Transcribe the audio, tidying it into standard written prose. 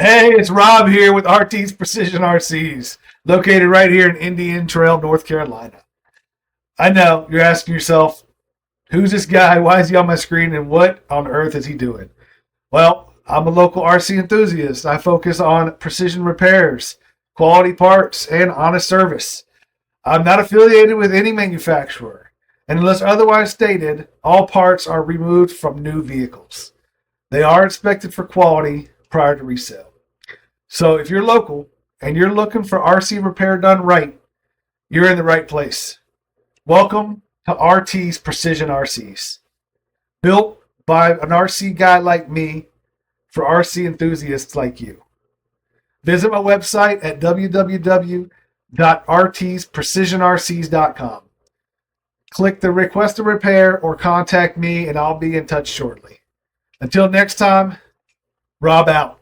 Hey, it's Rob here with RT's Precision RCs, located right here in Indian Trail, North Carolina. I know you're asking yourself, who's this guy? Why is he on my screen? And what on earth is he doing? Well, I'm a local RC enthusiast. I focus on precision repairs, quality parts, and honest service. I'm not affiliated with any manufacturer, and unless otherwise stated, all parts are removed from new vehicles. They are inspected for quality prior to resale. So if you're local and you're looking for RC repair done right, you're in the right place. Welcome to RT's Precision RCs. Built by an RC guy like me for RC enthusiasts like you. Visit my website at www.rtsprecisionrcs.com. Click the request a repair or contact me and I'll be in touch shortly. Until next time, Rob out.